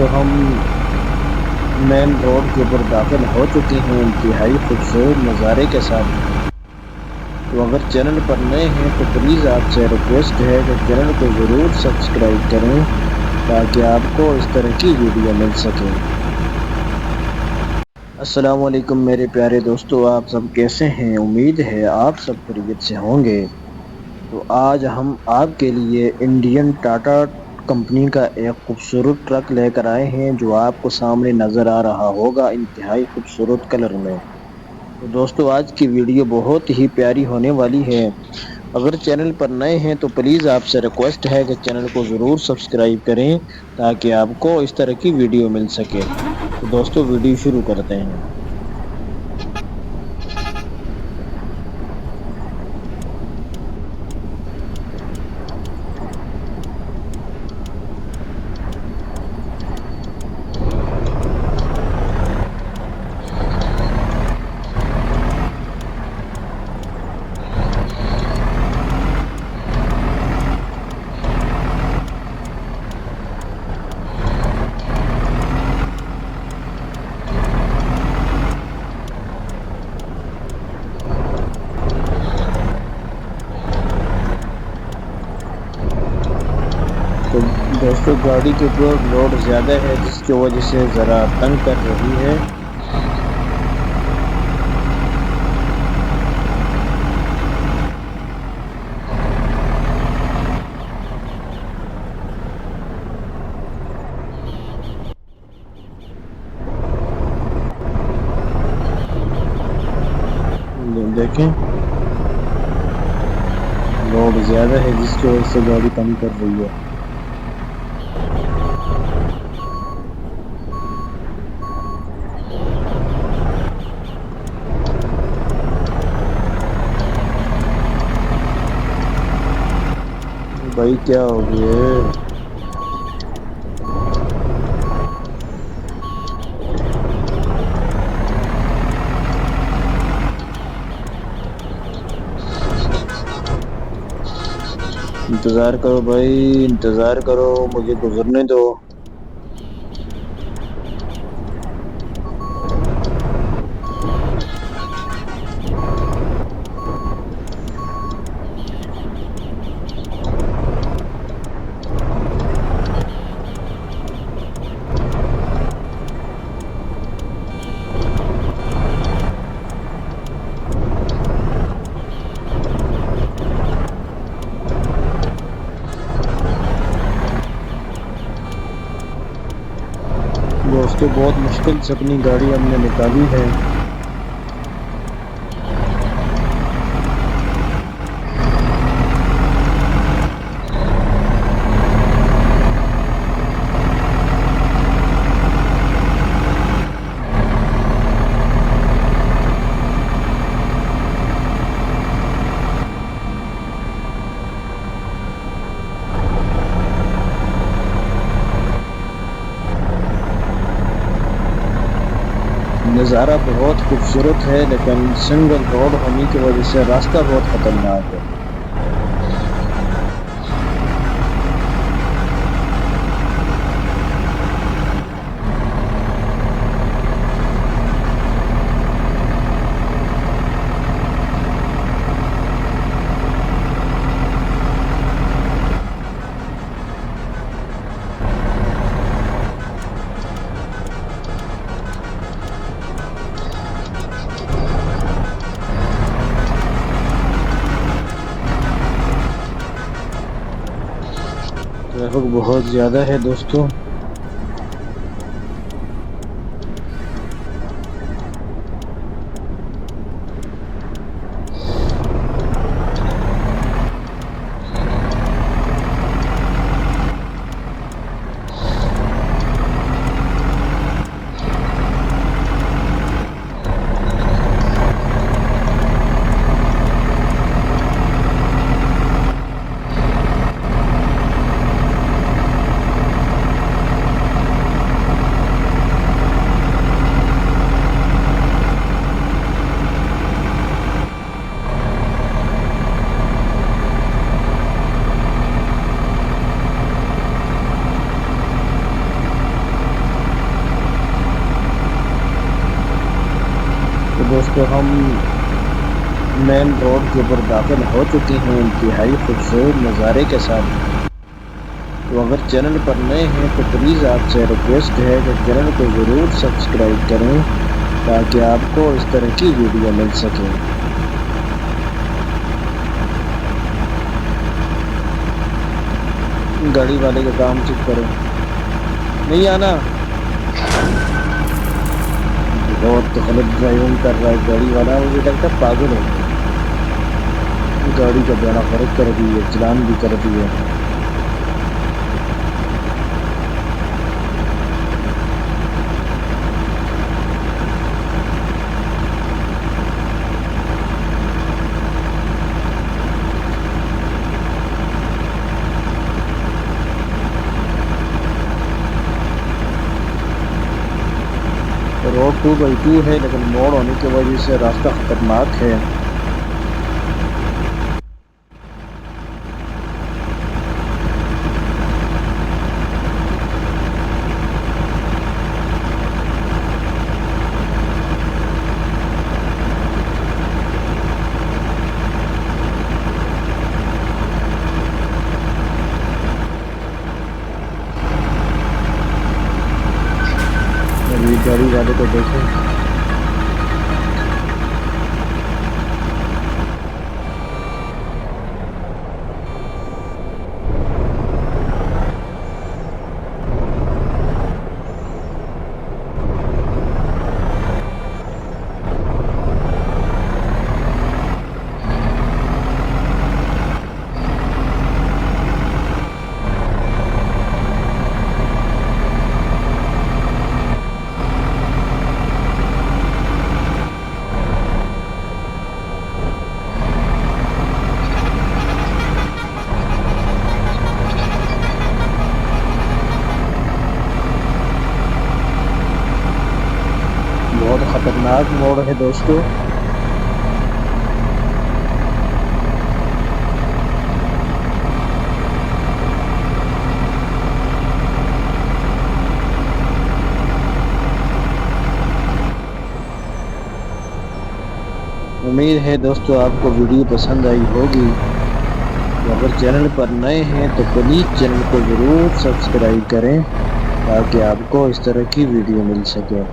हम main road के ऊपर दाखिल हो चुके हैं इंतहाई खूबसूरत नज़ारे के साथ। तो अगर चैनल पर नए हैं तो प्लीज़ आपसे रिक्वेस्ट है कि चैनल को ज़रूर सब्सक्राइब करें ताकि आपको इस तरह की वीडियो मिल सके। अस्सलाम वालेकुम मेरे प्यारे दोस्तों, आप सब कैसे हैं? उम्मीद है आप सब खैरियत से होंगे। तो आज हम आपके लिए इंडियन टाटा कंपनी का एक खूबसूरत ट्रक लेकर आए हैं जो आपको सामने नज़र आ रहा होगा इंतहाई खूबसूरत कलर में। तो दोस्तों आज की वीडियो बहुत ही प्यारी होने वाली है। अगर चैनल पर नए हैं तो प्लीज़ आपसे रिक्वेस्ट है कि चैनल को ज़रूर सब्सक्राइब करें ताकि आपको इस तरह की वीडियो मिल सके। तो दोस्तों वीडियो शुरू करते हैं। तो दोस्तों गाड़ी के ऊपर लोड ज़्यादा है जिसकी वजह से ज़रा तंग कर रही है। देखें लोड ज़्यादा है जिसकी वजह से गाड़ी तंग कर रही है। भाई क्या हो गया? इंतज़ार करो भाई, इंतज़ार करो, मुझे गुजरने दो। दोस्तों बहुत मुश्किल से अपनी गाड़ी हमने निकाली है। नज़ारा बहुत खूबसूरत है लेकिन सिंगल रोड होने की वजह से रास्ता बहुत खतरनाक है। ट्रैफिक बहुत ज़्यादा है दोस्तों। तो दोस्तों हम मेन रोड के ऊपर दाखिल हो चुके हैं इंतहाई खूबसूरत नज़ारे के साथ। तो अगर चैनल पर नए हैं तो प्लीज़ आपसे रिक्वेस्ट है कि चैनल को ज़रूर सब्सक्राइब करें ताकि आपको इस तरह की वीडियो मिल सके। गाड़ी वाले का काम चेक करो, नहीं आना। बहुत गलत ड्राइविंग कर रहा है गाड़ी वाला, मुझे लगता है पागल हो गया। गाड़ी का बेड़ा गर्क कर दी है, चलान भी कर दिया। रोड 2x2 है लेकिन मोड़ होने की वजह से रास्ता खतरनाक है। अभी गाड़ी वाले को देखो, बहुत खतरनाक मोड़ है दोस्तों। उम्मीद है दोस्तों आपको वीडियो पसंद आई होगी। तो अगर चैनल पर नए हैं तो प्लीज़ चैनल को ज़रूर सब्सक्राइब करें ताकि आपको इस तरह की वीडियो मिल सके।